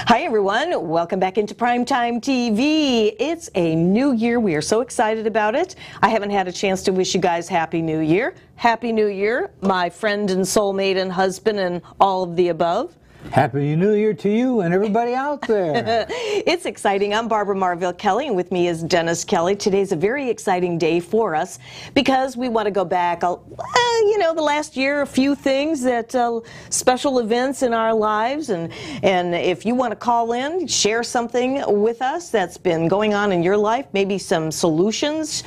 Hi everyone, welcome back into Primetime TV. It's a new year. We are so excited about it. I haven't had a chance to wish you guys Happy New Year. Happy New Year, my friend and soulmate and husband and all of the above. Happy New Year to you and everybody out there. It's exciting. I'm Barbara Marville Kelly, and with me is Dennis Kelly. Today's a very exciting day for us because we want to go back, the last year, a few things that special events in our lives, and if you want to call in, share something with us that's been going on in your life, maybe some solutions,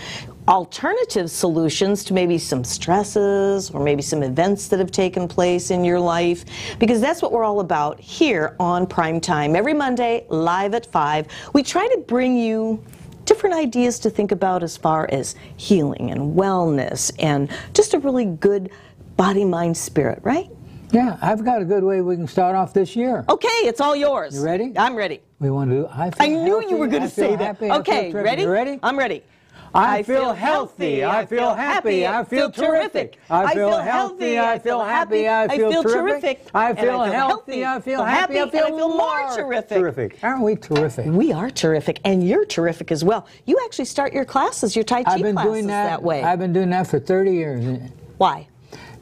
alternative solutions to maybe some stresses or maybe some events that have taken place in your life, because that's what we're all about here on Primetime. Every Monday, live at 5, we try to bring you different ideas to think about as far as healing and wellness and just a really good body, mind, spirit, right? Yeah, I've got a good way we can start off this year. Okay, it's all yours. You ready? I'm ready. We want to do I knew you were going to say that. Okay, ready? You ready? I'm ready. I feel healthy, I feel happy, I feel terrific. I feel healthy, I feel happy, I feel terrific. I feel healthy, I feel happy, I feel more terrific. Aren't we terrific? We are terrific, and you're terrific as well. You actually start your classes, your Tai Chi classes that way. I've been doing that for 30 years. Why?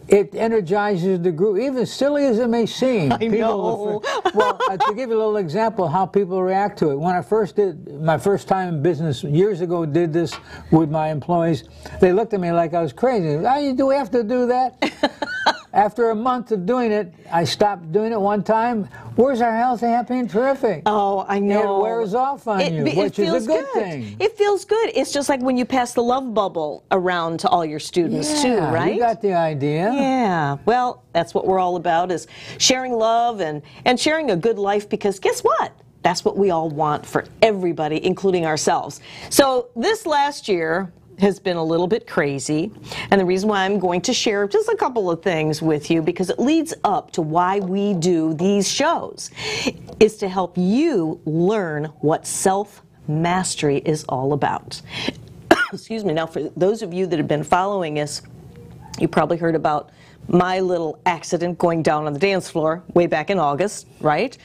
It energizes the group, even as silly as it may seem. I know. Well, to give you a little example of how people react to it, when I first did, my first time in business years ago, did this with my employees, they looked at me like I was crazy. Do we have to do that? After a month of doing it, I stopped doing it one time. Where's our healthy, happy, and terrific? Oh, I know. It wears off on you, which is a good thing. It feels good. It's just like when you pass the love bubble around to all your students too, right? You got the idea. Yeah. Well, that's what we're all about, is sharing love and sharing a good life, because guess what? That's what we all want for everybody, including ourselves. So this last year has been a little bit crazy, and the reason why I'm going to share just a couple of things with you, because it leads up to why we do these shows, is to help you learn what self-mastery is all about. Excuse me. Now, for those of you that have been following us, you probably heard about my little accident going down on the dance floor way back in August, right?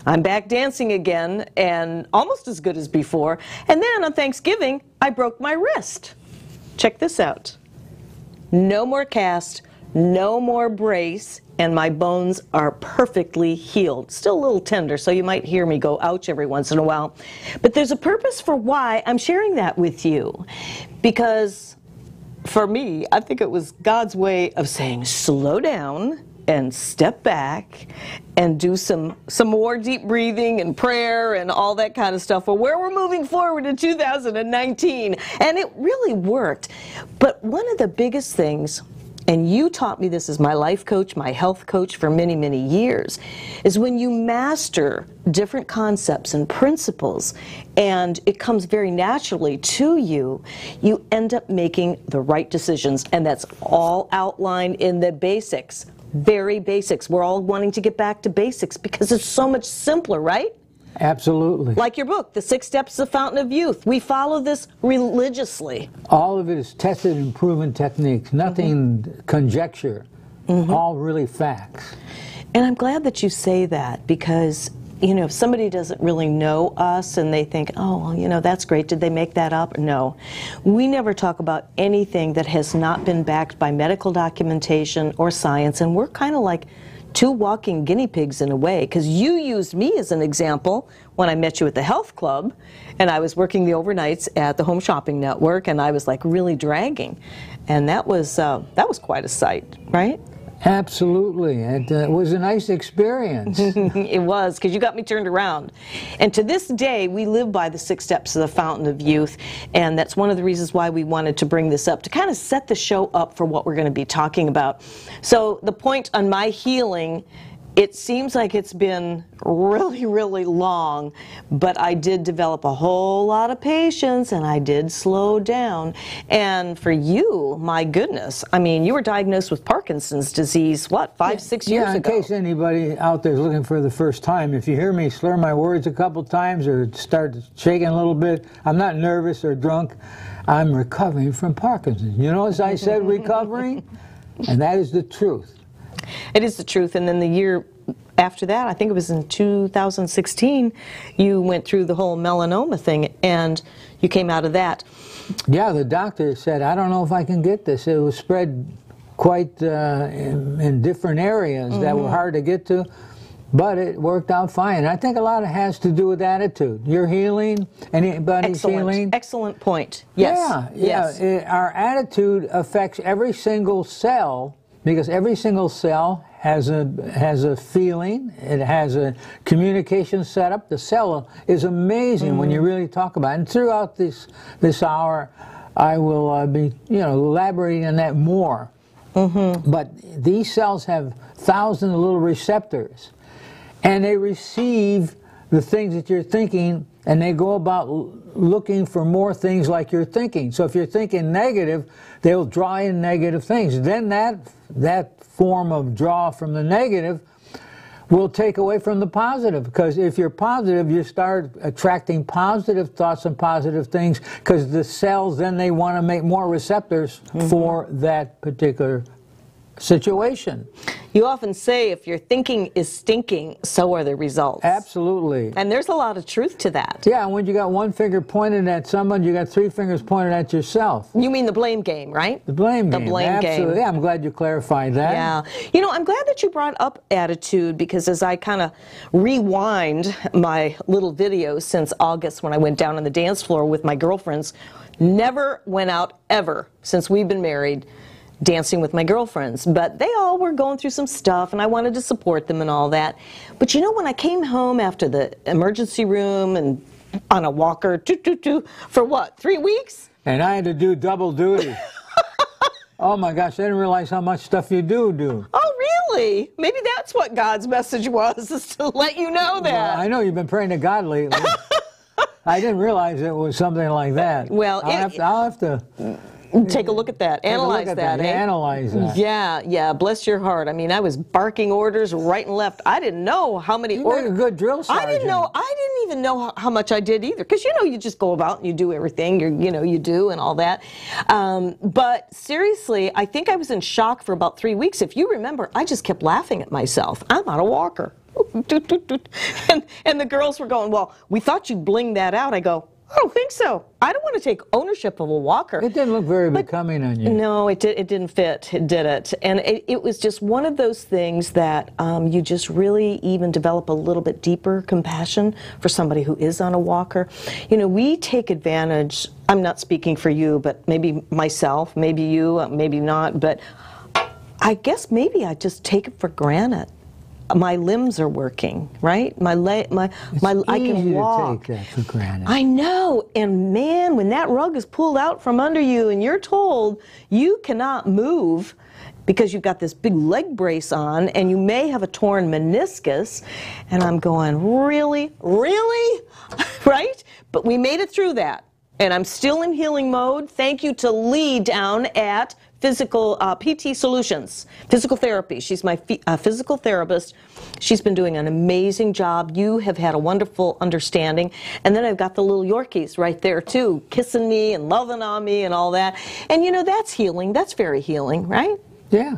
I'm back dancing again, and almost as good as before. And then on Thanksgiving, I broke my wrist. Check this out. No more cast, no more brace, and my bones are perfectly healed. Still a little tender, so you might hear me go ouch every once in a while. But there's a purpose for why I'm sharing that with you. Because for me, I think it was God's way of saying, slow down and step back and do some more deep breathing and prayer and all that kind of stuff. Well, where we're moving forward in 2019, and it really worked. But one of the biggest things, and you taught me this as my life coach, my health coach for many, many years, is when you master different concepts and principles, and it comes very naturally to you, you end up making the right decisions, and that's all outlined in the basics. Very basics. We're all wanting to get back to basics because it's so much simpler, right? Absolutely. Like your book, The 6 Steps to the Fountain of Youth. We follow this religiously. All of it is tested and proven techniques, nothing conjecture, all really facts. And I'm glad that you say that, because if somebody doesn't really know us and they think, oh, well, that's great, did they make that up? No. We never talk about anything that has not been backed by medical documentation or science, and we're kind of like two walking guinea pigs in a way, because you used me as an example when I met you at the health club, and I was working the overnights at the Home Shopping Network, and I was like really dragging, and that was quite a sight, right? Absolutely. It was a nice experience. It was, because you got me turned around. And to this day, we live by the 6 steps of the Fountain of Youth, and that's one of the reasons why we wanted to bring this up, to kind of set the show up for what we're going to be talking about. So the point on my healing, it seems like it's been really, really long, but I did develop a whole lot of patience, and I did slow down. And for you, my goodness, I mean, you were diagnosed with Parkinson's disease, what, 5-6 years ago? In case anybody out there is looking for the first time, if you hear me slur my words a couple times or start shaking a little bit, I'm not nervous or drunk. I'm recovering from Parkinson's. You know, as I said, recovering, and that is the truth. It is the truth. And then the year after that, I think it was in 2016, you went through the whole melanoma thing, and you came out of that. Yeah, the doctor said, I don't know if I can get this. It was spread quite in different areas that were hard to get to, but it worked out fine. I think a lot of it has to do with attitude. You're healing, anybody's healing. Excellent point. Yes. Yeah. Our attitude affects every single cell, because every single cell has a feeling. It has a communication setup. The cell is amazing when you really talk about it. And throughout this hour, I will be elaborating on that more. But these cells have thousands of little receptors, and they receive the things that you're thinking, and they go about looking for more things like you're thinking. So if you're thinking negative, they'll draw in negative things. Then that form of draw from the negative will take away from the positive, because if you're positive, you start attracting positive thoughts and positive things, because the cells then they want to make more receptors for that particular situation. You often say if your thinking is stinking, so are the results. Absolutely. And there's a lot of truth to that. Yeah, and when you got one finger pointed at someone, you got three fingers pointed at yourself. You mean the blame game, right? The blame game. The blame game. Absolutely. Yeah, I'm glad you clarified that. Yeah. You know, I'm glad that you brought up attitude, because as I kind of rewind my little video since August when I went down on the dance floor with my girlfriends, never went out ever since we've been married dancing with my girlfriends, but they all were going through some stuff and I wanted to support them and all that. But you know, when I came home after the emergency room and on a walker for what, 3 weeks? And I had to do double duty. Oh my gosh, I didn't realize how much stuff you do. Oh really? Maybe that's what God's message was, is to let you know that. Well, I know you've been praying to God lately. I didn't realize it was something like that. Well, I'll have to take a look at that. Analyze that. Eh? Analyze that. Yeah. Bless your heart. I mean, I was barking orders right and left. I didn't know how many orders. You made a good drill sergeant. I didn't even know how much I did either. Because you just go about and you do everything you do and all that. But seriously, I think I was in shock for about 3 weeks. If you remember, I just kept laughing at myself. I'm not a walker. And the girls were going, well, we thought you'd bling that out. I go, I don't think so. I don't want to take ownership of a walker. It didn't look very becoming on you. No, it didn't fit. It didn't. And it was just one of those things that you just really even develop a little bit deeper compassion for somebody who is on a walker. You know, we take advantage, I'm not speaking for you, but maybe myself, maybe you, maybe not, but I guess maybe I just take it for granted. My limbs are working, right? I can walk. To take that for granted. I know, and man, when that rug is pulled out from under you and you're told you cannot move because you've got this big leg brace on and you may have a torn meniscus, and I'm going, really? Right? But we made it through that, and I'm still in healing mode. Thank you to Lee down at Physical PT Solutions, physical therapy. She's my physical therapist. She's been doing an amazing job. You have had a wonderful understanding. And then I've got the little Yorkies right there too, kissing me and loving on me and all that. And you know, that's healing. That's very healing, right? Yeah.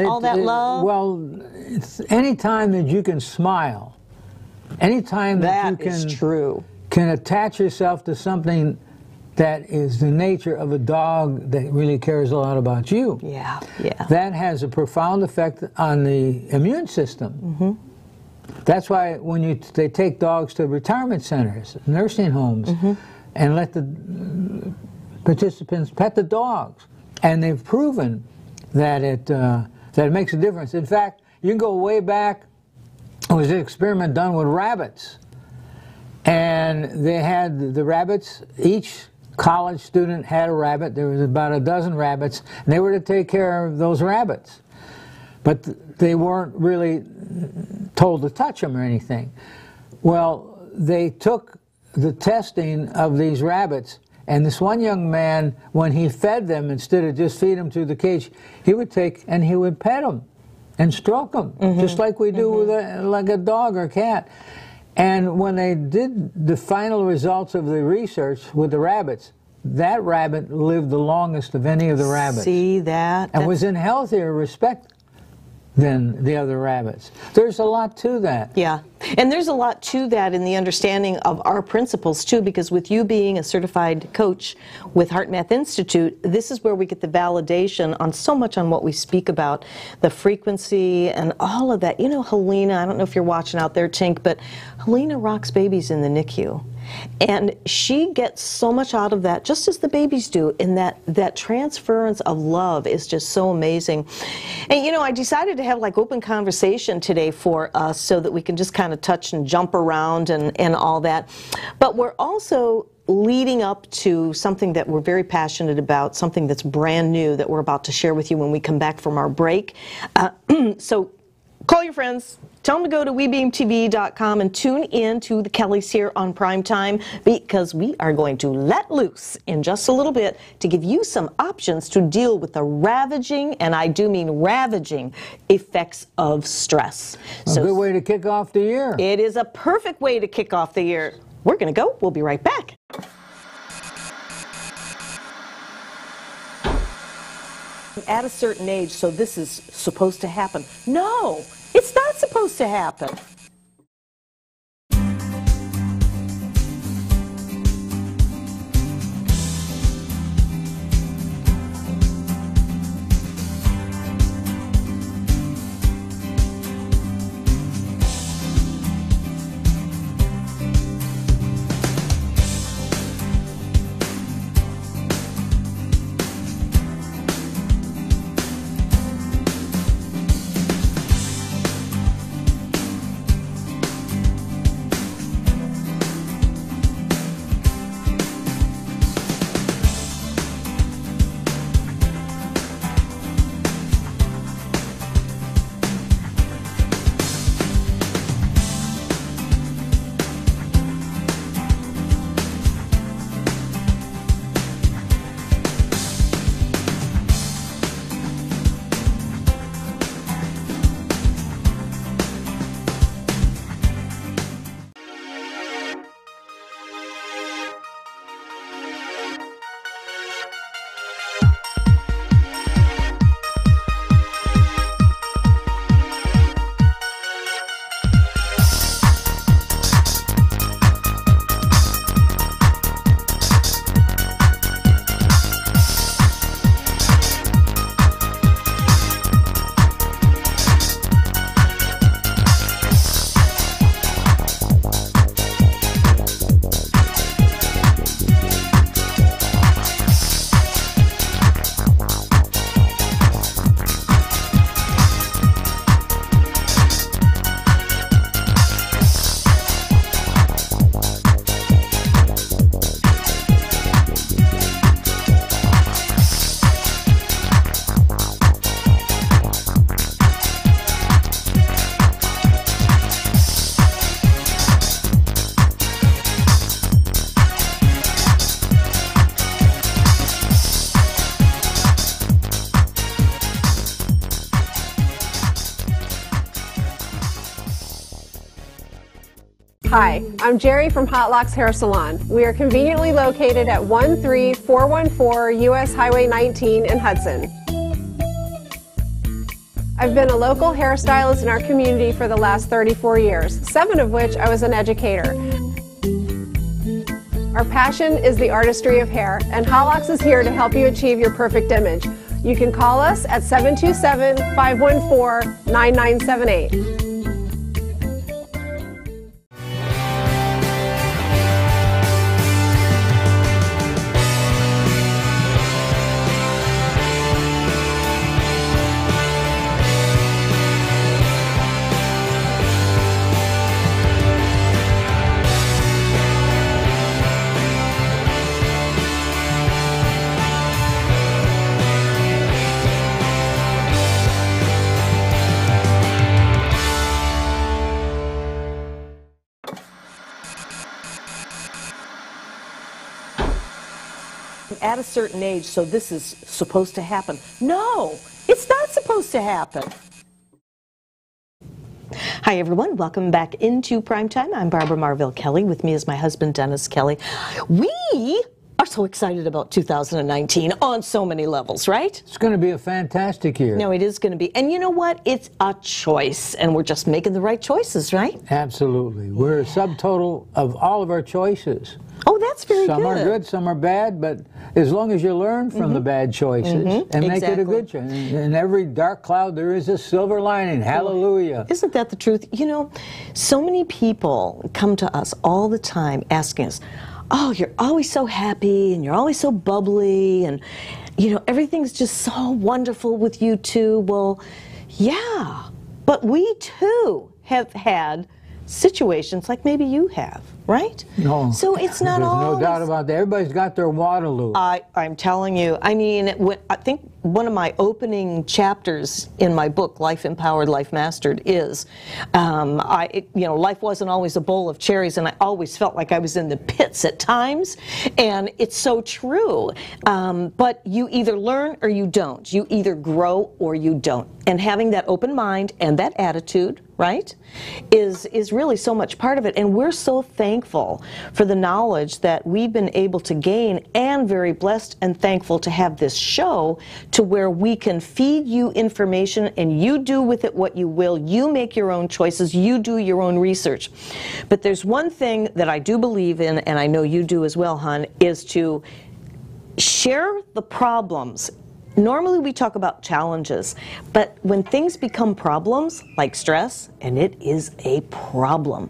All that love. Well, it's any time that you can smile, any time that you can attach yourself to something that is the nature of a dog that really cares a lot about you. Yeah. That has a profound effect on the immune system. That's why when they take dogs to retirement centers, nursing homes, and let the participants pet the dogs, and they've proven that it makes a difference. In fact, you can go way back. It was an experiment done with rabbits, and they had the rabbits, each college student had a rabbit. There was about a dozen rabbits, and they were to take care of those rabbits. But they weren't really told to touch them or anything. Well, they took the testing of these rabbits, and this one young man, when he fed them, instead of just feed them through the cage, he would take and he would pet them and stroke them, just like we do with like a dog or cat. And when they did the final results of the research with the rabbits, that rabbit lived the longest of any of the rabbits. See that? And was in healthier respect than the other rabbits. There's a lot to that. Yeah, and there's a lot to that in the understanding of our principles too, because with you being a certified coach with HeartMath Institute, this is where we get the validation on so much on what we speak about, the frequency and all of that. You know, Helena, I don't know if you're watching out there, Tink, but Helena rocks babies in the NICU. And she gets so much out of that, just as the babies do, and that transference of love is just so amazing. And you know, I decided to have like open conversation today for us so that we can just kind of touch and jump around and all that. But we're also leading up to something that we're very passionate about, something that's brand new that we're about to share with you when we come back from our break. So call your friends. Tell them to go to webeamtv.com and tune in to the Kellys here on Prime Time, because we are going to let loose in just a little bit to give you some options to deal with the ravaging, and I do mean ravaging, effects of stress. A good way to kick off the year. It is a perfect way to kick off the year. We're going to go. We'll be right back. At a certain age, so this is supposed to happen. No, it's not supposed to happen. Hi, I'm Jerry from Hot Locks Hair Salon. We are conveniently located at 13414 US Highway 19 in Hudson. I've been a local hairstylist in our community for the last 34 years, 7 of which I was an educator. Our passion is the artistry of hair, and Hot Locks is here to help you achieve your perfect image. You can call us at 727-514-9978. At a certain age, so this is supposed to happen. No, it's not supposed to happen. Hi everyone, welcome back into Primetime. I'm Barbara Marville Kelly. With me is my husband Dennis Kelly. We are so excited about 2019 on so many levels, right? It's going to be a fantastic year. No, it is going to be. And you know what? It's a choice, and we're just making the right choices, right? Absolutely. We're a subtotal of all of our choices. Oh, that's very good. Some are good, some are bad, but as long as you learn from the bad choices and make it a good choice. In every dark cloud, there is a silver lining. Hallelujah. Isn't that the truth? You know, so many people come to us all the time asking us, oh, you're always so happy and you're always so bubbly and, you know, everything's just so wonderful with you too. Well, yeah, but we too have had situations like maybe you have, right? No. So it's not There's always... no doubt about that. Everybody's got their Waterloo. I'm telling you. I mean, I think one of my opening chapters in my book, Life Empowered, Life Mastered, is, you know, life wasn't always a bowl of cherries, and I always felt like I was in the pits at times, and it's so true. But you either learn or you don't. You either grow or you don't. And having that open mind and that attitude, right, is really so much part of it. And we're so thankful for the knowledge that we've been able to gain, and very blessed and thankful to have this show to where we can feed you information and you do with it what you will. You make your own choices. You do your own research. But there's one thing that I do believe in, and I know you do as well, hon, is to share the problems. Normally we talk about challenges, but when things become problems, like stress, and it is a problem,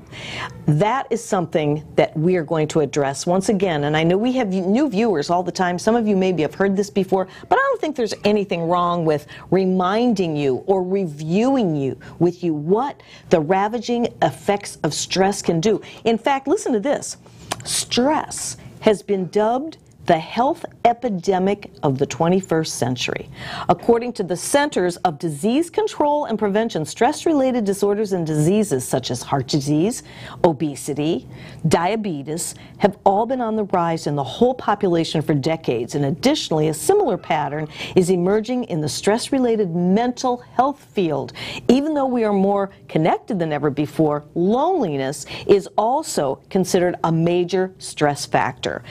that is something that we are going to address once again. And I know we have new viewers all the time. Some of you maybe have heard this before, but I don't think there's anything wrong with reminding you or reviewing with you what the ravaging effects of stress can do. In fact, listen to this. Stress has been dubbed the health epidemic of the 21st century. According to the Centers of Disease Control and Prevention, stress-related disorders and diseases such as heart disease, obesity, diabetes have all been on the rise in the whole population for decades. And additionally, a similar pattern is emerging in the stress-related mental health field. Even though we are more connected than ever before, loneliness is also considered a major stress factor.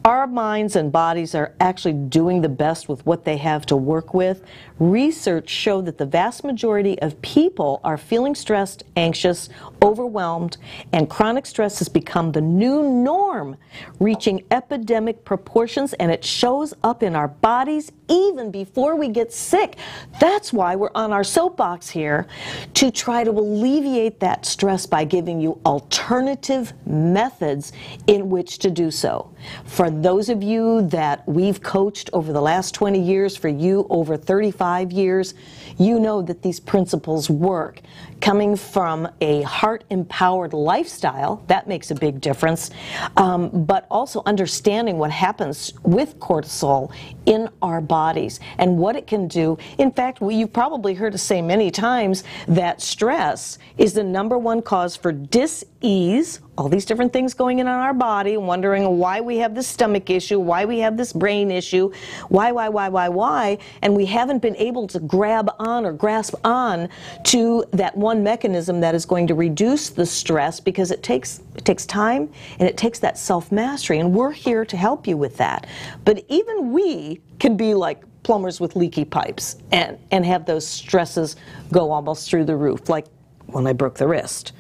Our minds and bodies are actually doing the best with what they have to work with. Research showed that the vast majority of people are feeling stressed, anxious, overwhelmed, and chronic stress has become the new norm, reaching epidemic proportions, and it shows up in our bodies even before we get sick. That's why we're on our soapbox here, to try to alleviate that stress by giving you alternative methods in which to do so. For those of you that we've coached over the last 20 years, for you over 35 years, you know that these principles work. Coming from a heart-empowered lifestyle, that makes a big difference, but also understanding what happens with cortisol in our bodies and what it can do. In fact, you've probably heard us say many times that stress is the number1 cause for dis-ease, all these different things going in our body, wondering why we have this stomach issue, why we have this brain issue, why, and we haven't been able to grab on or grasp on to that one mechanism that is going to reduce the stress, because it takes time and it takes that self-mastery, and we're here to help you with that. But even we can be like plumbers with leaky pipes and have those stresses go almost through the roof, like when I broke the wrist,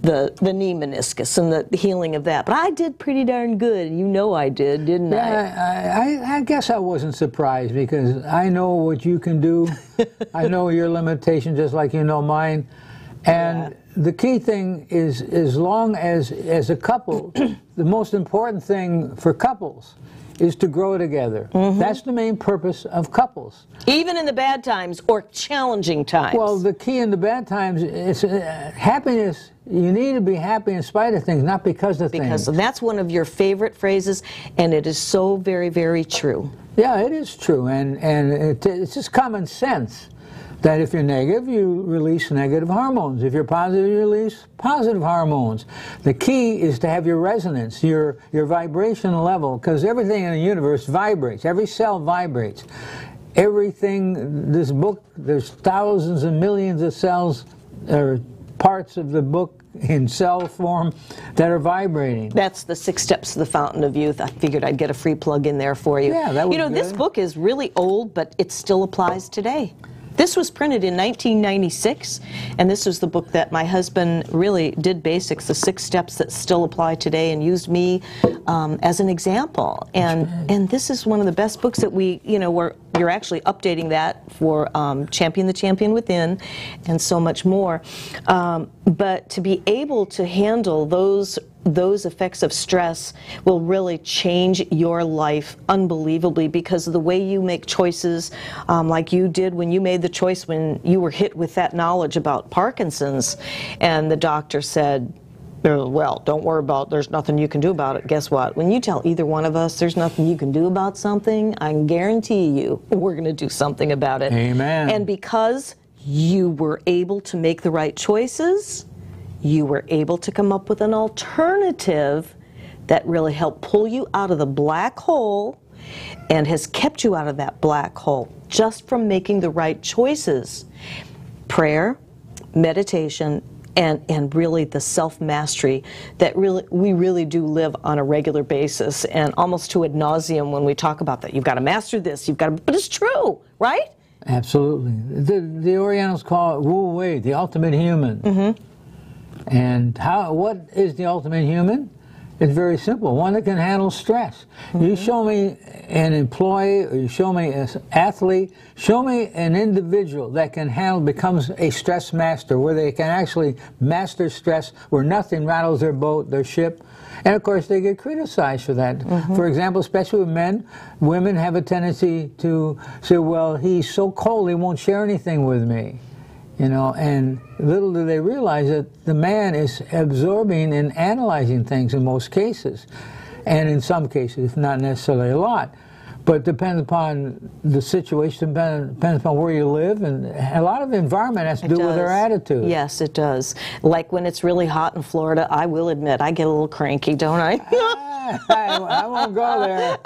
the knee meniscus and the healing of that. But I did pretty darn good. You know I did, didn't I? Yeah, I guess I wasn't surprised, because I know what you can do. I know your limitations just like you know mine. And the key thing is, as long as a couple, the most important thing for couples is to grow together. That's the main purpose of couples. Even in the bad times or challenging times. Well, the key in the bad times is happiness. You need to be happy in spite of things, not because of things. Because that's one of your favorite phrases, and it is so very, very true. Yeah, it is true, and it's just common sense that if you're negative, you release negative hormones. If you're positive, you release positive hormones. The key is to have your resonance, your vibration level, because everything in the universe vibrates. Every cell vibrates. Everything, this book, there's thousands and millions of cells, or parts of the book in cell form that are vibrating. That's the 6 Steps to the Fountain of Youth. I figured I'd get a free plug in there for you. Yeah, that was good. This book is really old, but it still applies today. This was printed in 1996, and this was the book that my husband really did basics, the 6 steps that still apply today, and used me as an example. And this is one of the best books that you're actually updating that for Champion the Champion Within and so much more. But to be able to handle those effects of stress will really change your life unbelievably, because of the way you make choices, like you did when you made the choice when you were hit with that knowledge about Parkinson's, and the doctor said, well, don't worry about it, there's nothing you can do about it. Guess what? When you tell either one of us there's nothing you can do about something, I can guarantee you we're going to do something about it. Amen. And because you were able to make the right choices, you were able to come up with an alternative that really helped pull you out of the black hole and has kept you out of that black hole just from making the right choices. Prayer, meditation, and really the self-mastery that we really do live on a regular basis, and almost to ad nauseum when we talk about that. You've got to master this, but it's true, right? Absolutely. The Orientals call it Wu Wei, the ultimate human. Mm-hmm. And what is the ultimate human? It's very simple. One that can handle stress. Mm-hmm. You show me an employee, or you show me an athlete, show me an individual that can becomes a stress master, where they can actually master stress, where nothing rattles their boat, their ship. And of course they get criticized for that. Mm-hmm. For example, especially with men, women have a tendency to say, well, he's so cold, he won't share anything with me. And little do they realize that the man is absorbing and analyzing things in most cases, and in some cases, if not necessarily a lot. But it depends upon the situation, depends upon where you live, and a lot of the environment has to do with our attitude. Yes, it does. Like when it's really hot in Florida, I will admit, I get a little cranky, don't I? I won't go there.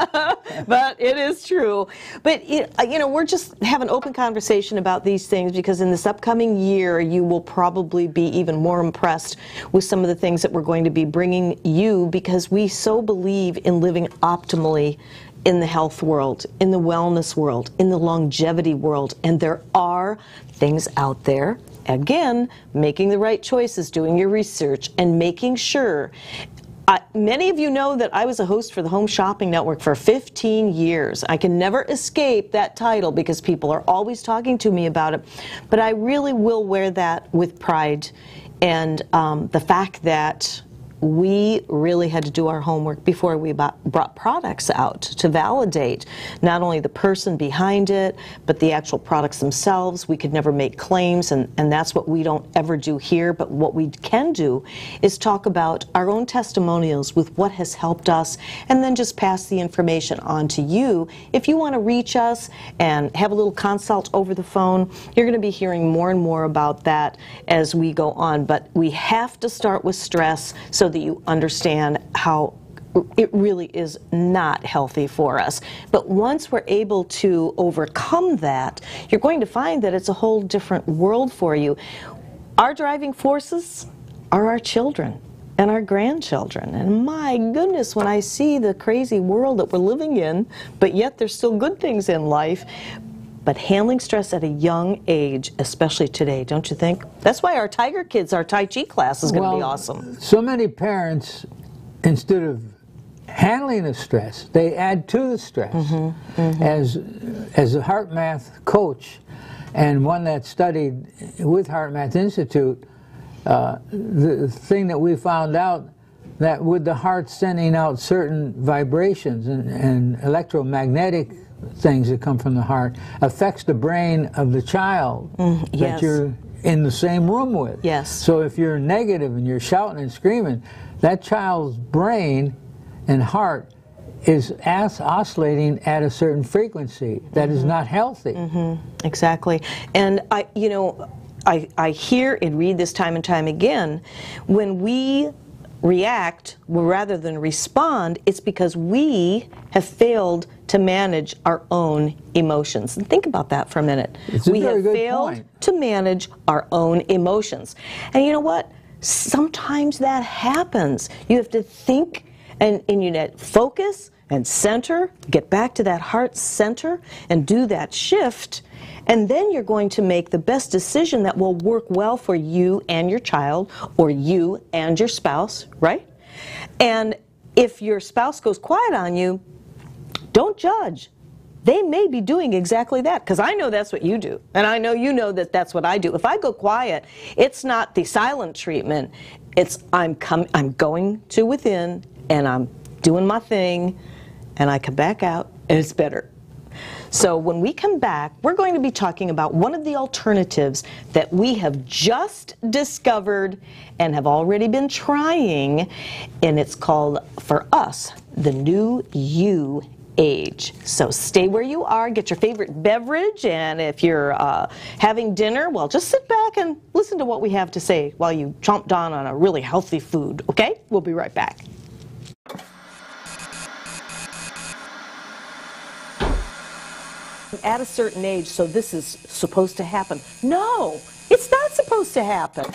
But it is true. But, we're just having an open conversation about these things, because in this upcoming year, you will probably be even more impressed with some of the things that we're going to be bringing you, because we so believe in living optimally in the health world, in the wellness world, in the longevity world. And there are things out there, again, making the right choices, doing your research, and making sure. Many of you know that I was a host for the Home Shopping Network for 15 years. I can never escape that title because people are always talking to me about it. But I really will wear that with pride. And the fact that we really had to do our homework before we brought products out to validate not only the person behind it, but the actual products themselves. We could never make claims, and that's what we don't ever do here. But what we can do is talk about our own testimonials with what has helped us, and then just pass the information on to you. If you want to reach us and have a little consult over the phone, you're going to be hearing more and more about that as we go on. But we have to start with stress so that you understand how it really is not healthy for us. But once we're able to overcome that, you're going to find that it's a whole different world for you. Our driving forces are our children and our grandchildren. And my goodness, when I see the crazy world that we're living in, but yet there's still good things in life, but handling stress at a young age, especially today, don't you think? That's why our Tiger Kids, our Tai Chi class is going to be awesome. So many parents, instead of handling the stress, they add to the stress. Mm-hmm, mm-hmm. As a heart math coach, and one that studied with Heart Math Institute, the thing that we found out, that with the heart sending out certain vibrations and electromagnetic things that come from the heart, affects the brain of the child that you're in the same room with. Yes. So if you're negative and you're shouting and screaming, that child's brain and heart is oscillating at a certain frequency that is not healthy. Mm-hmm. Exactly. And I hear and read this time and time again, when we react rather than respond, it's because we have failed to manage our own emotions. And think about that for a minute. We have failed to manage our own emotions. And you know what? Sometimes that happens. You have to think and you need to focus and center, get back to that heart center and do that shift. And then you're going to make the best decision that will work well for you and your child, or you and your spouse, right? And if your spouse goes quiet on you, don't judge. They may be doing exactly that, because I know that's what you do, and I know you know that that's what I do. If I go quiet, it's not the silent treatment. It's I'm going to within, and I'm doing my thing, and I come back out, and it's better. So when we come back, we're going to be talking about one of the alternatives that we have just discovered and have already been trying, and it's called, for us, the new you age. So stay where you are, get your favorite beverage, and if you're having dinner, well, just sit back and listen to what we have to say while you chomp down on a really healthy food, okay? We'll be right back. At a certain age, so this is supposed to happen. No, it's not supposed to happen.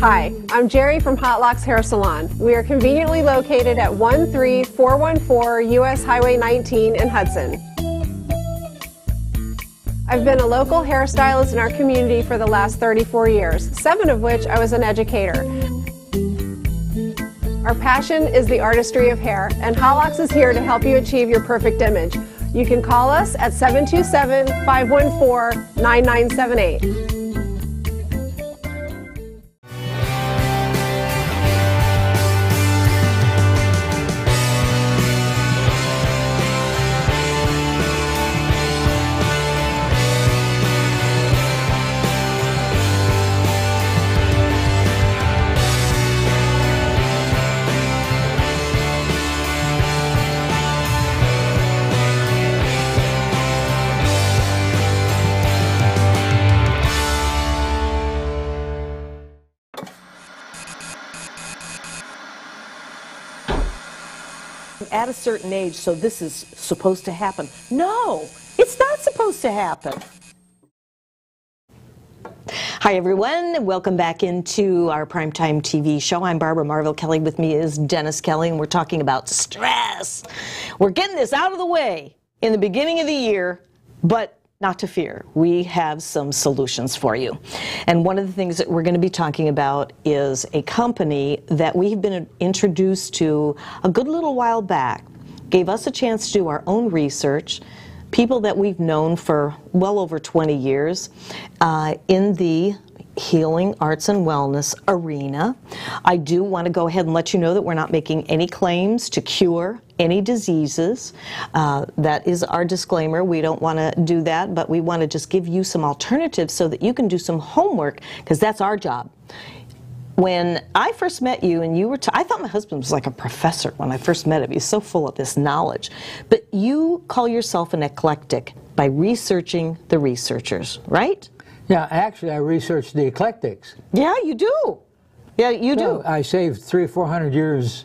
Hi, I'm Jerry from Hot Locks Hair Salon. We are conveniently located at 13414 US Highway 19 in Hudson. I've been a local hairstylist in our community for the last 34 years, 7 of which I was an educator. Our passion is the artistry of hair, and Hot Locks is here to help you achieve your perfect image. You can call us at 727-514-9978. At a certain age, so this is supposed to happen. No, it's not supposed to happen. Hi everyone, and welcome back into our primetime TV show. I'm Barbara Marville Kelly. With me is Dennis Kelly, and we're talking about stress. We're getting this out of the way in the beginning of the year, but not to fear. We have some solutions for you. And one of the things that we're going to be talking about is a company that we've been introduced to a good little while back. Gave us a chance to do our own research. People that we've known for well over 20 years in the healing, arts, and wellness arena. I do want to go ahead and let you know that we're not making any claims to cure any diseases. That is our disclaimer. We don't want to do that, but we want to just give you some alternatives so that you can do some homework, because that's our job. When I first met you, and you were, I thought my husband was like a professor when I first met him. He's so full of this knowledge. But you call yourself an eclectic by researching the researchers, right? Yeah, actually, I researched the eclectics. Yeah, you do. Yeah, you do. I saved 300 or 400 years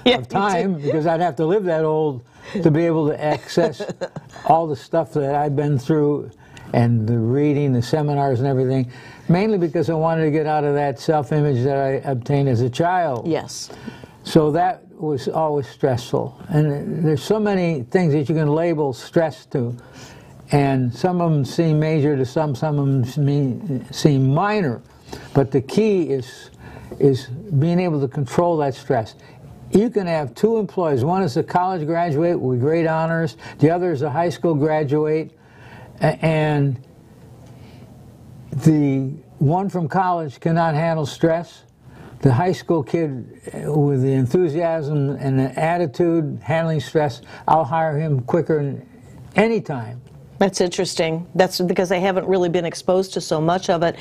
of time, because I'd have to live that old to be able to access all the stuff that I've been through, and the reading, the seminars and everything, mainly because I wanted to get out of that self-image that I obtained as a child. Yes. So that was always stressful. And there's so many things that you can label stress to, and some of them seem major to some of them seem minor. But the key is being able to control that stress. You can have two employees. One is a college graduate with great honors. The other is a high school graduate. And the one from college cannot handle stress. The high school kid with the enthusiasm and the attitude handling stress, I'll hire him quicker any time. That's interesting. That's because I haven't really been exposed to so much of it.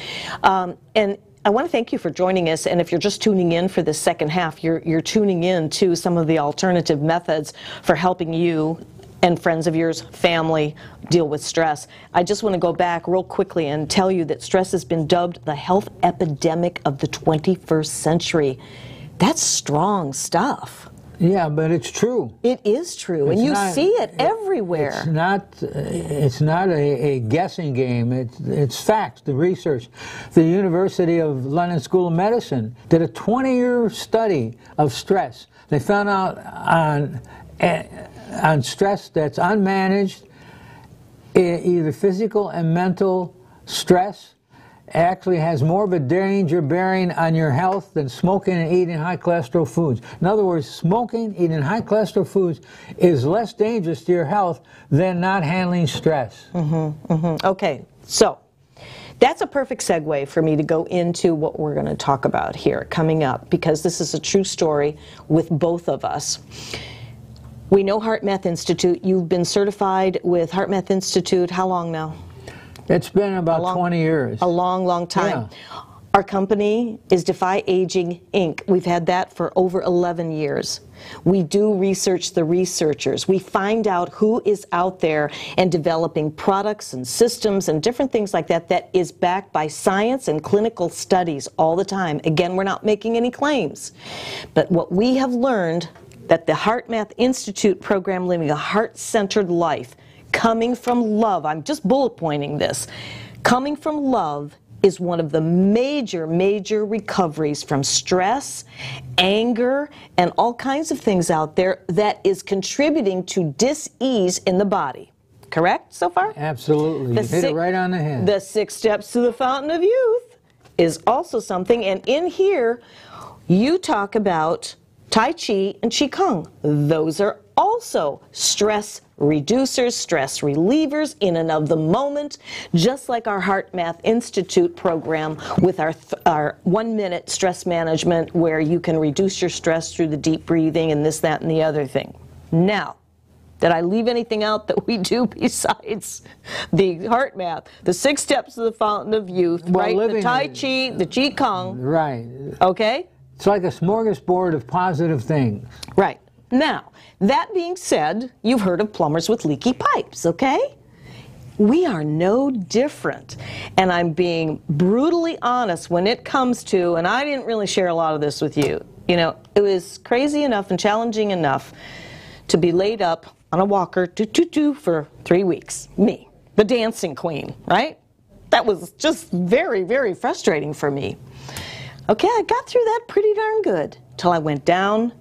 And I want to thank you for joining us. And if you're just tuning in for the second half, you're tuning in to some of the alternative methods for helping you and friends of yours, family, deal with stress. I just want to go back real quickly and tell you that stress has been dubbed the health epidemic of the 21st century. That's strong stuff. Yeah, but it's true. It is true, and you see it everywhere. It's not a guessing game. It's facts, the research. The University of London School of Medicine did a 20-year study of stress. They found out on stress that's unmanaged, either physical and mental stress, actually has more of a danger bearing on your health than smoking and eating high cholesterol foods. In other words, smoking, eating high cholesterol foods is less dangerous to your health than not handling stress. Okay, so that's a perfect segue for me to go into what we're going to talk about here coming up, because this is a true story with both of us. We know HeartMath Institute. You've been certified with HeartMath Institute how long now? It's been about 20 years. A long, long time. Yeah. Our company is Defy Aging, Inc. We've had that for over 11 years. We do research the researchers. We find out who is out there and developing products and systems and different things like that that is backed by science and clinical studies all the time. Again, we're not making any claims. But what we have learned, that the HeartMath Institute program, Living a Heart-Centered Life, coming from love, I'm just bullet pointing this, coming from love is one of the major recoveries from stress, anger, and all kinds of things out there that is contributing to dis-ease in the body. Correct so far? Absolutely. You hit it right on the head. The 6 steps to the fountain of youth is also something, and in here you talk about Tai Chi and Qigong. Those are also stress reducers, stress relievers in and of the moment, just like our HeartMath Institute program with our 1-minute stress management, where you can reduce your stress through the deep breathing and this, that, and the other thing. Now, did I leave anything out that we do besides the HeartMath, the 6 steps of the fountain of youth, right? The Tai Chi, the Qigong. Right. Okay? It's like a smorgasbord of positive things. Right. Now, that being said, you've heard of plumbers with leaky pipes, okay? We are no different. And I'm being brutally honest when it comes to, and I didn't really share a lot of this with you, you know, it was crazy enough and challenging enough to be laid up on a walker for 3 weeks. Me, the dancing queen, right? that was just very, very frustrating for me. Okay, I got through that pretty darn good till I went down,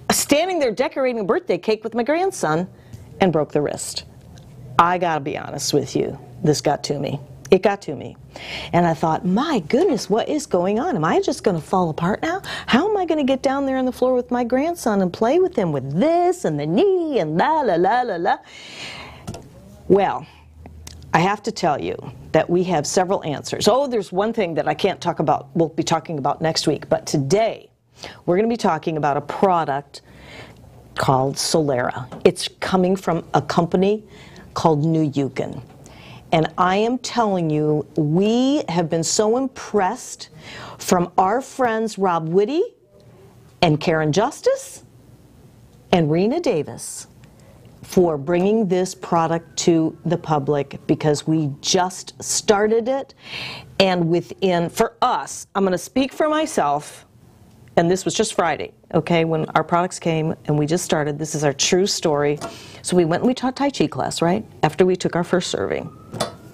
standing there decorating a birthday cake with my grandson, and broke the wrist. I gotta be honest with you, this got to me. It got to me. And I thought, my goodness, what is going on? Am I just gonna fall apart now? How am I gonna get down there on the floor with my grandson and play with him with this and the knee and la la la la la? Well, I have to tell you that we have several answers. Oh, there's one thing that I can't talk about, we'll be talking about next week, but today we're going to be talking about a product called Solera. It's coming from a company called New Yukon. And I am telling you, we have been so impressed from our friends Rob Whitty and Karen Justice and Rena Davis for bringing this product to the public, because we just started it, and within, for us, I'm going to speak for myself, and this was just Friday, okay, when our products came and we just started. This is our true story. So we went and we taught Tai Chi class, right, after we took our first serving.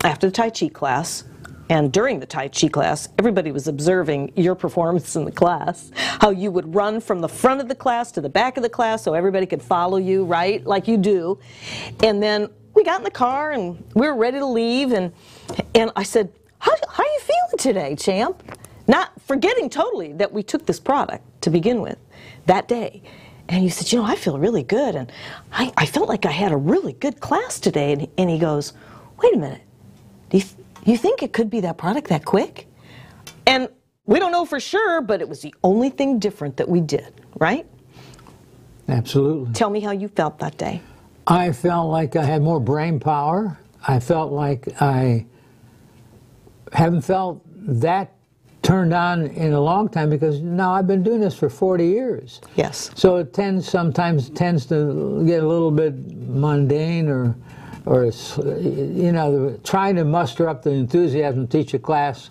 After the Tai Chi class, and during the Tai Chi class, everybody was observing your performance in the class, how you would run from the front of the class to the back of the class so everybody could follow you, right, like you do. And then we got in the car and we were ready to leave, and I said, how are you feeling today, champ? Not forgetting totally that we took this product to begin with that day. And he said, you know, I feel really good, and I felt like I had a really good class today. And he goes, wait a minute, you think it could be that product that quick? And we don't know for sure, but it was the only thing different that we did, right? Absolutely. Tell me how you felt that day. I felt like I had more brain power. I felt like I haven't felt that turned on in a long time, because now I've been doing this for 40 years. Yes. So it sometimes tends to get a little bit mundane, or you know, trying to muster up the enthusiasm to teach a class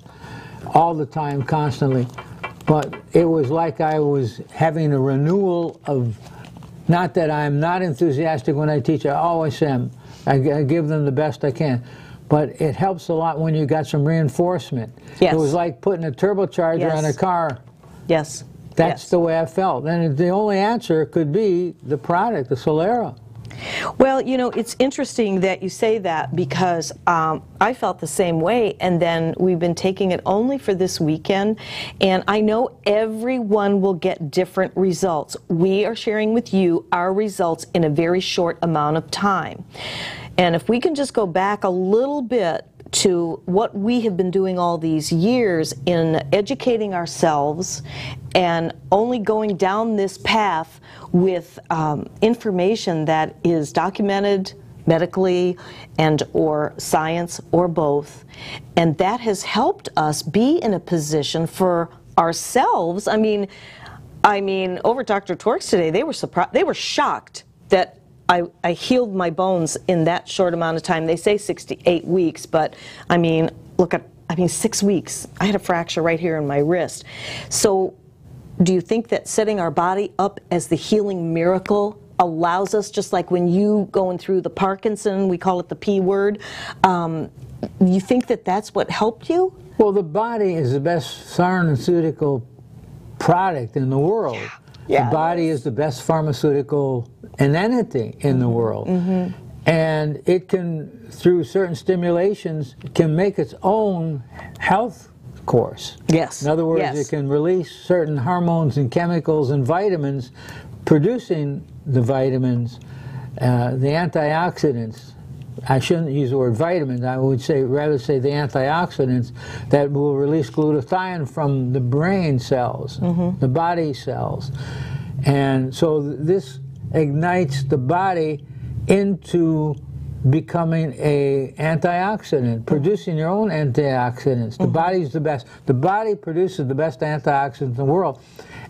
all the time, constantly. But it was like I was having a renewal of, not that I'm not enthusiastic when I teach, I always am. I give them the best I can. But it helps a lot when you got some reinforcement. Yes. It was like putting a turbocharger on a car. Yes. That's the way I felt. And the only answer could be the product, the Solera. Well, you know, it's interesting that you say that, because I felt the same way, and then we've been taking it only for this weekend, and I know everyone will get different results. We are sharing with you our results in a very short amount of time. And if we can just go back a little bit to what we have been doing all these years in educating ourselves and only going down this path with information that is documented medically and or science or both, and that has helped us be in a position for ourselves. I mean over Dr. Torx today, they were surprised, they were shocked that I healed my bones in that short amount of time. They say 68 weeks, but I mean, look at, 6 weeks. I had a fracture right here in my wrist. So do you think that setting our body up as the healing miracle allows us, just like when you going through the Parkinson, we call it the P word, you think that that's what helped you? Well, the body is the best pharmaceutical product in the world. Yeah. The body is the best pharmaceutical entity in the world. Mm-hmm. And it can, through certain stimulations, can make its own health course. Yes. In other words, it can release certain hormones and chemicals and vitamins, producing the vitamins, the antioxidants. I shouldn't use the word vitamins, I would rather say the antioxidants that will release glutathione from the brain cells, the body cells. And so this ignites the body into becoming an antioxidant, producing your own antioxidants. The body's the best. The body produces the best antioxidants in the world.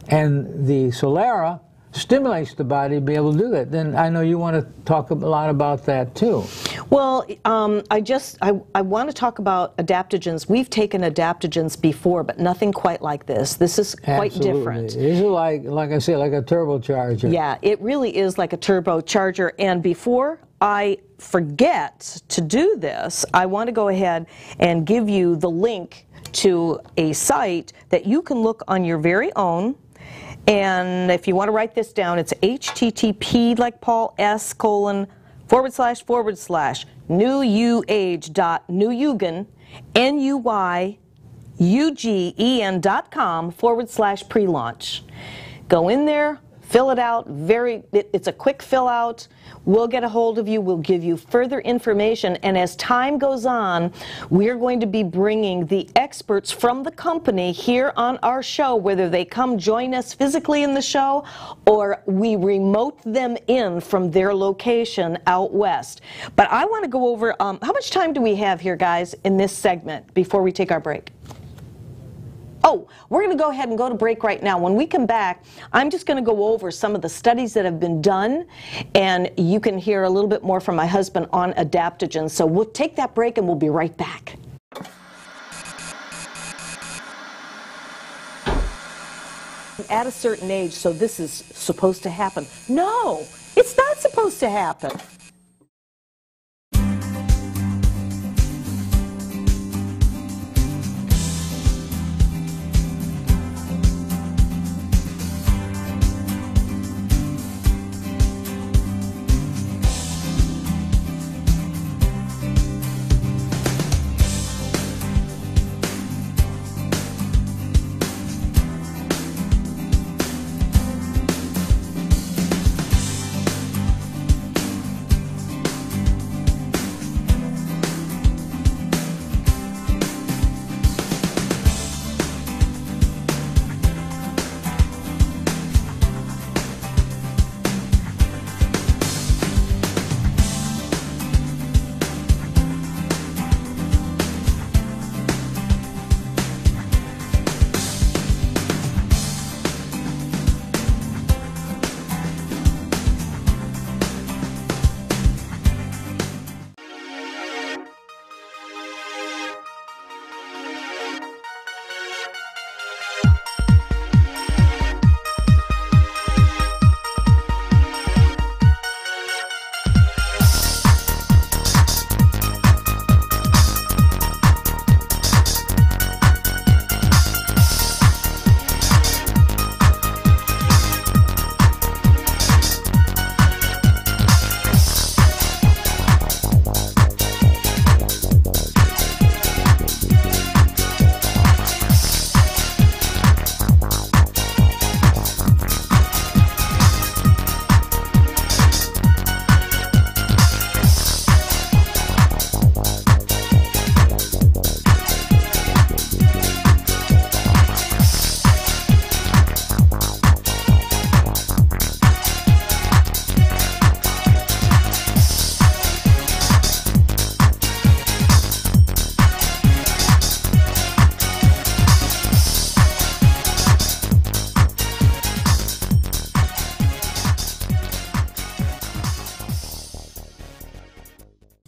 And the Solera stimulates the body to be able to do that. Then I know you want to talk a lot about that too. Well, I want to talk about adaptogens. We've taken adaptogens before, but nothing quite like this. This is quite different. This is like I say, like a turbocharger. Yeah, it really is like a turbocharger. And before, I forget to do this, I want to go ahead and give you the link to a site that you can look on your very own. And if you want to write this down, it's http like Paul S : newuage.nuyugen NUYUGEN.com/pre-launch. Go in there, fill it out. It's a quick fill out. We'll get a hold of you. We'll give you further information. And as time goes on, we're going to be bringing the experts from the company here on our show, whether they come join us physically in the show or we remote them in from their location out west. But I want to go over, how much time do we have here, guys, in this segment before we take our break? Oh, we're going to go ahead and go to break right now. When we come back, I'm just going to go over some of the studies that have been done, and you can hear a little bit more from my husband on adaptogens. So we'll take that break and we'll be right back. At a certain age, so this is supposed to happen. No, it's not supposed to happen.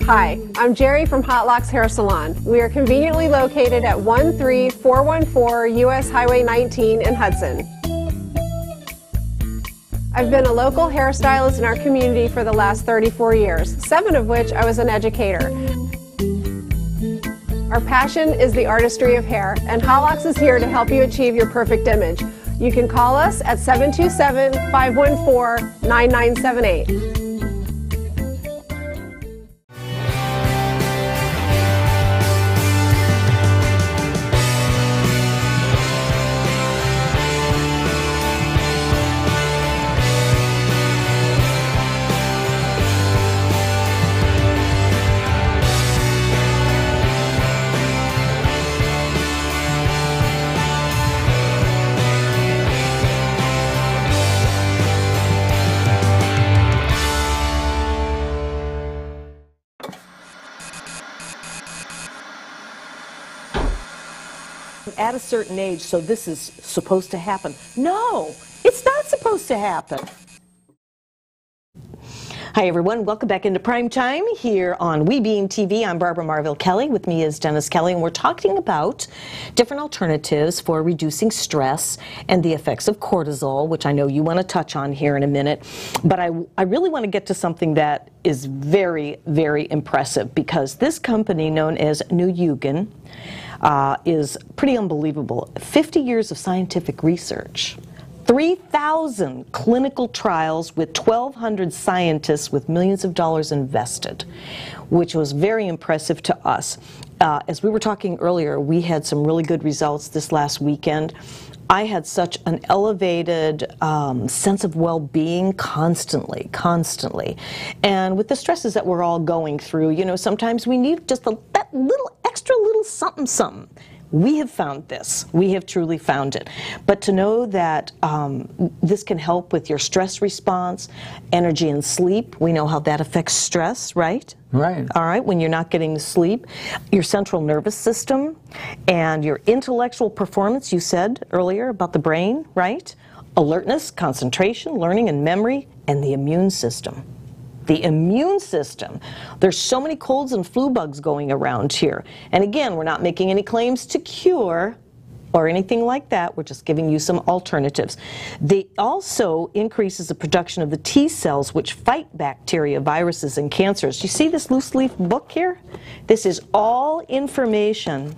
Hi, I'm Jerry from Hot Locks Hair Salon. We are conveniently located at 13414 US Highway 19 in Hudson. I've been a local hairstylist in our community for the last 34 years, 7 of which I was an educator. Our passion is the artistry of hair, and Hot Locks is here to help you achieve your perfect image. You can call us at 727-514-9978. At a certain age, so this is supposed to happen. No, it's not supposed to happen. Hi everyone, welcome back into Prime Time here on WeBeam TV. I'm Barbara Marville Kelly. With me is Dennis Kelly, and we're talking about different alternatives for reducing stress and the effects of cortisol, which I know you want to touch on here in a minute. But I really want to get to something that is very, very impressive, because this company known as Nuugen is pretty unbelievable. 50 years of scientific research. 3,000 clinical trials with 1,200 scientists with millions of dollars invested, which was very impressive to us. As we were talking earlier, we had some really good results this last weekend. I had such an elevated sense of well-being constantly. And with the stresses that we're all going through, you know, sometimes we need just that little extra little something. We have found this. We have truly found it. But to know that this can help with your stress response, energy and sleep, we know how that affects stress, right? Right. All right, when you're not getting the sleep, your central nervous system, and your intellectual performance, you said earlier about the brain, right? Alertness, concentration, learning and memory, and the immune system. The immune system. There's so many colds and flu bugs going around here. And again, we're not making any claims to cure or anything like that. We're just giving you some alternatives. They also increases the production of the T cells, which fight bacteria, viruses, and cancers. You see this loose leaf book here? This is all information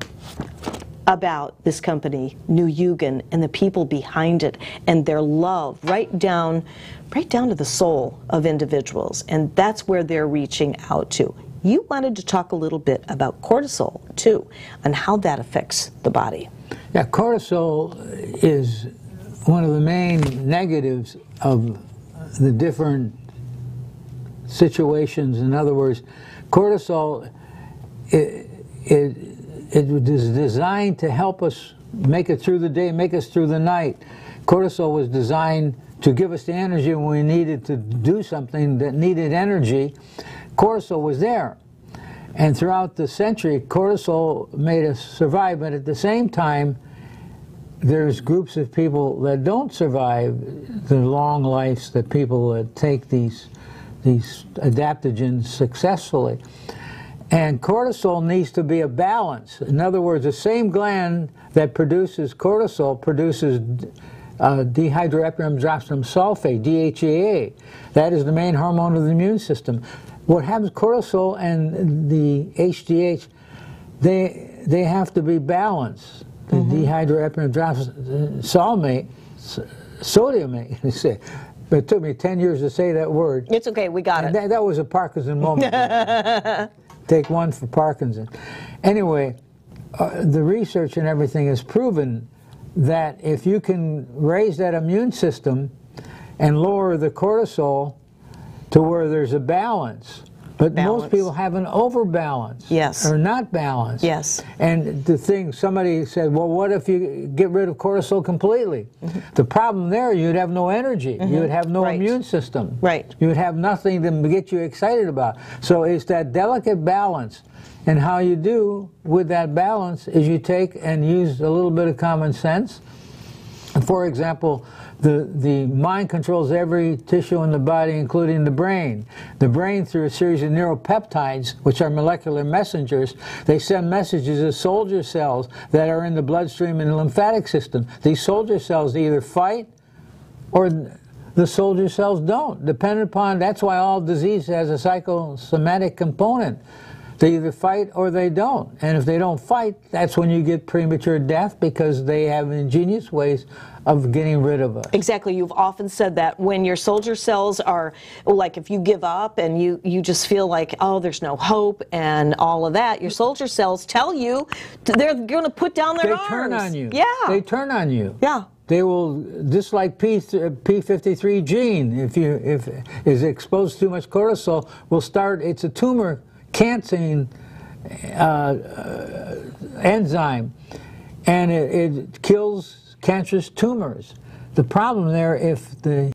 about this company, Nuugen, and the people behind it, and their love right down to the soul of individuals. And that's where they're reaching out to. You wanted to talk a little bit about cortisol, too, and how that affects the body. Yeah, cortisol is one of the main negatives of the different situations. In other words, cortisol, it is designed to help us make it through the day, make us through the night. Cortisol was designed to give us the energy when we needed to do something that needed energy. Cortisol was there. And throughout the century, cortisol made us survive, but at the same time, there's groups of people that don't survive the long lives that people that take these adaptogens successfully. And cortisol needs to be a balance. In other words, the same gland that produces cortisol produces dihydroepiandrosterone sulfate, DHEA. That is the main hormone of the immune system. What happens, cortisol and the HGH, they have to be balanced. The dihydroepiandrosterone sodiumate, you say. But it took me 10 years to say that word. It's okay, we got it. That was a Parkinson moment. Take one for Parkinson. Anyway, the research and everything has proven that if you can raise that immune system and lower the cortisol to where there's a balance, but most people have an overbalance. Yes. Or not balance. Yes. And the thing, somebody said, well, what if you get rid of cortisol completely? The problem there, you'd have no energy. You would have no immune system. Right. You would have nothing to get you excited about. So it's that delicate balance. And how you do with that balance is you take and use a little bit of common sense. For example, the mind controls every tissue in the body, including the brain. The brain, through a series of neuropeptides, which are molecular messengers, they send messages to soldier cells that are in the bloodstream and the lymphatic system. These soldier cells either fight or the soldier cells don't, depending upon, that's why all disease has a psychosomatic component. They either fight or they don't. And if they don't fight, that's when you get premature death, because they have ingenious ways of getting rid of us. Exactly. You've often said that when your soldier cells are, like if you give up and you just feel like, oh, there's no hope and all of that, your soldier cells tell you they're going to put down their arms. They turn on you. Yeah. They turn on you. Yeah. They will, just like P53 gene, if is exposed to too much cortisol, will start, it's a tumor cancering enzyme, and it kills cancerous tumors. The problem there, if the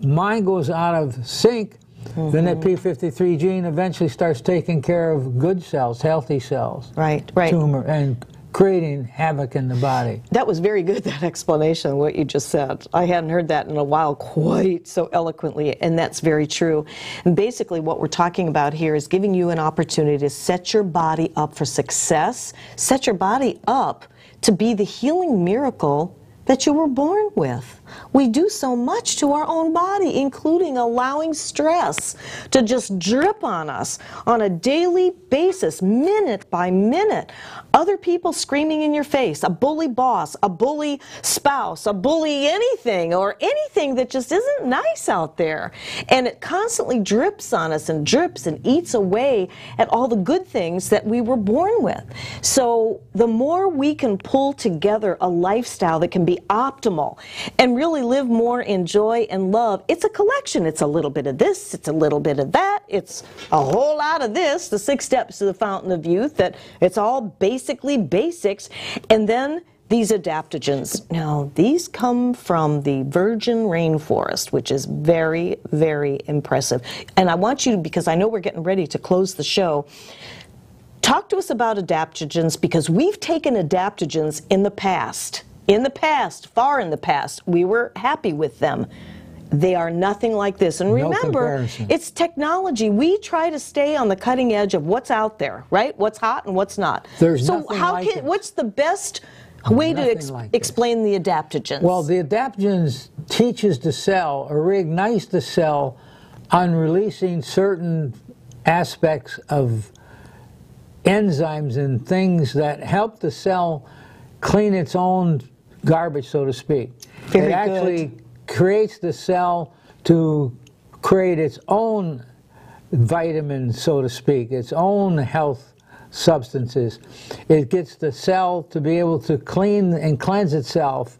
mind goes out of sync, then that P53 gene eventually starts taking care of good cells, healthy cells. Right. Tumor and creating havoc in the body. That was very good, that explanation of what you just said. I hadn't heard that in a while quite so eloquently, and that's very true. And basically what we're talking about here is giving you an opportunity to set your body up for success, set your body up to be the healing miracle that you were born with. We do so much to our own body, including allowing stress to just drip on us on a daily basis, minute by minute. Other people screaming in your face, a bully boss, a bully spouse, a bully anything, or anything that just isn't nice out there. And it constantly drips on us and drips and eats away at all the good things that we were born with. So the more we can pull together a lifestyle that can be optimal and really live more in joy and love, it's a collection. It's a little bit of this, it's a little bit of that, it's a whole lot of this, the 6 steps to the fountain of youth, that it's all basically basics. And then these adaptogens. Now, these come from the virgin rainforest, which is very, very impressive. And I want you, because I know we're getting ready to close the show, talk to us about adaptogens, because we've taken adaptogens in the past. In the past, far in the past, we were happy with them. They are nothing like this. And remember, it's technology. We try to stay on the cutting edge of what's out there, right? What's hot and what's not. There's so nothing how like can, it. what's the best way to explain the adaptogens? Well, the adaptogens teaches the cell, or reignites the cell, on releasing certain aspects of enzymes and things that help the cell clean its own garbage, so to speak. Very it actually creates the cell to create its own vitamins, so to speak, its own health substances. It gets the cell to be able to clean and cleanse itself.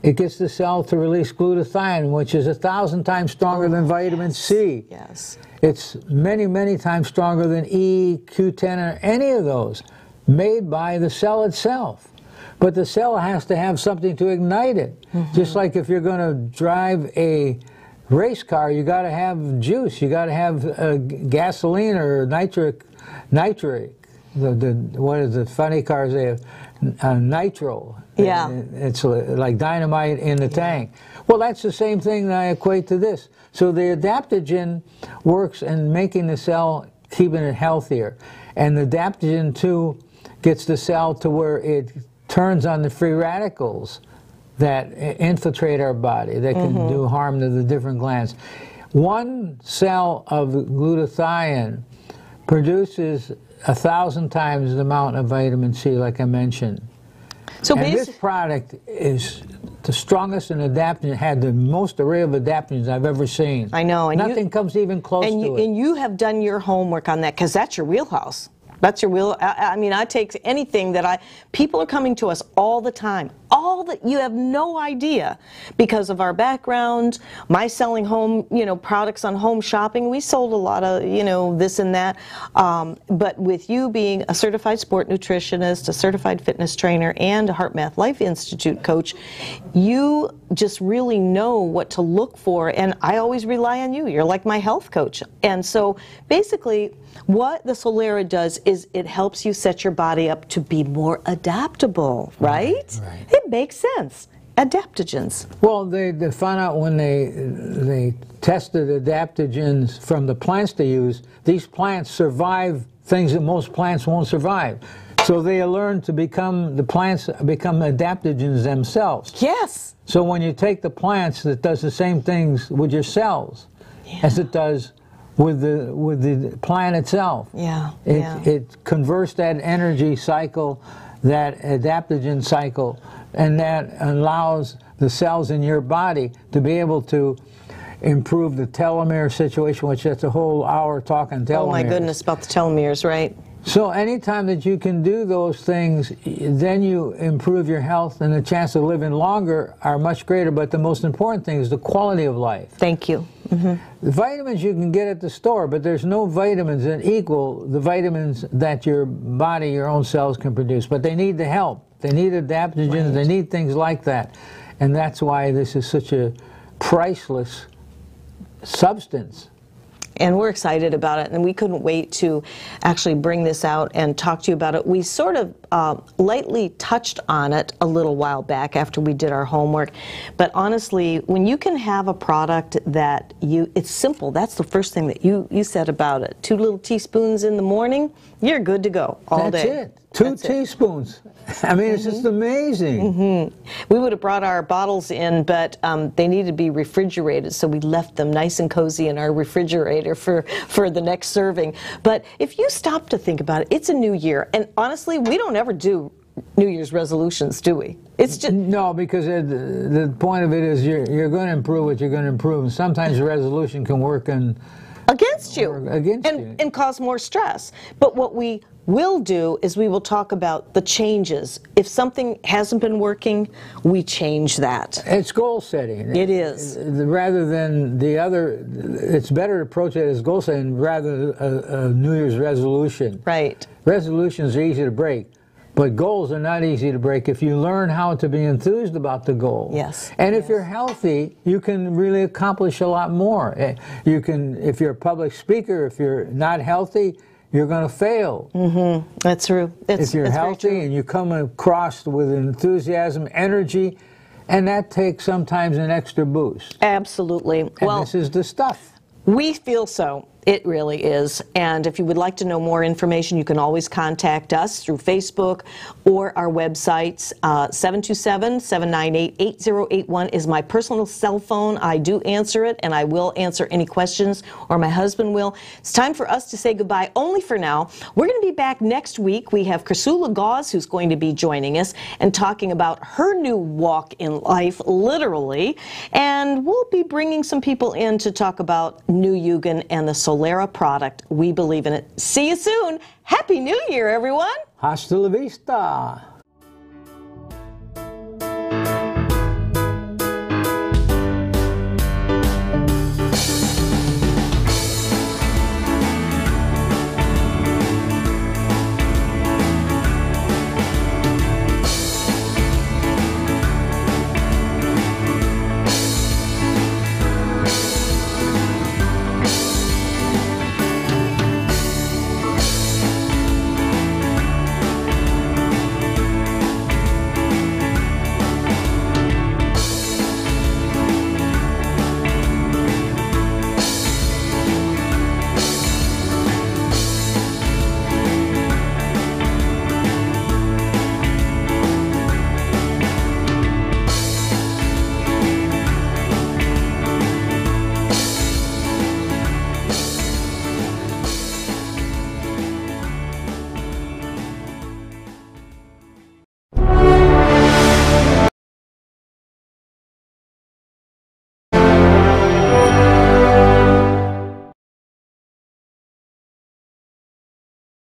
It gets the cell to release glutathione, which is 1,000 times stronger than vitamin C. Yes. It's many, many times stronger than E, Q10, or any of those, made by the cell itself. But the cell has to have something to ignite it. Just like if you're going to drive a race car, you got to have juice. You got to have gasoline or nitric. What is the funny cars? They have nitro. Yeah. It's like dynamite in the tank. Well, that's the same thing that I equate to this. So the adaptogen works in making the cell, keeping it healthier. And the adaptogen, too, gets the cell to where it turns on the free radicals that infiltrate our body, that can do harm to the different glands. One cell of glutathione produces 1,000 times the amount of vitamin C, like I mentioned. So and this product is the strongest in adaptogen, had the most array of adaptogens I've ever seen. I know. And nothing comes even close to it. And you have done your homework on that, because that's your wheelhouse. That's your wheel. I mean, I take anything that people are coming to us all the time. All that, you have no idea, because of our background, my selling home, products on home shopping. We sold a lot of, this and that. But with you being a certified sport nutritionist, a certified fitness trainer, and a HeartMath Life Institute coach, you just really know what to look for. And I always rely on you. You're like my health coach. And so basically, what the Solera does is it helps you set your body up to be more adaptable, right? Right. It makes sense. Adaptogens. Well, they found out when they tested adaptogens from the plants they use, these plants survive things that most plants won't survive. So they learn to the plants become adaptogens themselves. Yes. So when you take the plants, that does the same things with your cells as it does with the plant itself. It converts that energy cycle, that adaptogen cycle, and that allows the cells in your body to be able to improve the telomere situation, which that's a whole hour talking telomeres. Oh my goodness, about the telomeres, right? So anytime that you can do those things, then you improve your health, and the chance of living longer are much greater. But the most important thing is the quality of life. Thank you. The vitamins you can get at the store, but there's no vitamins that equal the vitamins that your body, your own cells can produce. But they need the help. They need adaptogens. They need things like that. And that's why this is such a priceless substance. And we're excited about it, and we couldn't wait to actually bring this out and talk to you about it. We sort of lightly touched on it a little while back after we did our homework, but honestly, when you can have a product that it's simple, that's the first thing that you said about it. 2 little teaspoons in the morning, you're good to go all day. That's it. 2 teaspoons. I mean, it's just amazing. We would have brought our bottles in, but they needed to be refrigerated, so we left them nice and cozy in our refrigerator for the next serving. But if you stop to think about it, it's a new year, and honestly, we don't ever do New Year's resolutions, do we? It's just no, because the point of it is you're going to improve what you're going to improve, and sometimes a resolution can work against you and and cause more stress. But what we will do is we will talk about the changes. If something hasn't been working, we change that. It's goal setting. It is. Rather than the other, it's better to approach it as goal setting rather than a New Year's resolution. Right. Resolutions are easy to break, but goals are not easy to break if you learn how to be enthused about the goal. Yes. And if you're healthy, you can really accomplish a lot more. You can, if you're a public speaker, if you're not healthy, you're going to fail. That's true. If you're healthy and you come across with enthusiasm, energy, and that takes sometimes an extra boost. Absolutely. And well, this is the stuff. We feel so. It really is. And if you would like to know more information, you can always contact us through Facebook or our websites. 727-798-8081 is my personal cell phone. I do answer it, and I will answer any questions, or my husband will. It's time for us to say goodbye, only for now. We're going to be back next week. We have Chrysula Gauze, who's going to be joining us and talking about her new walk in life, literally. And we'll be bringing some people in to talk about New Yugen and the Solera product. We believe in it. See you soon. Happy New Year, everyone. Hasta la vista.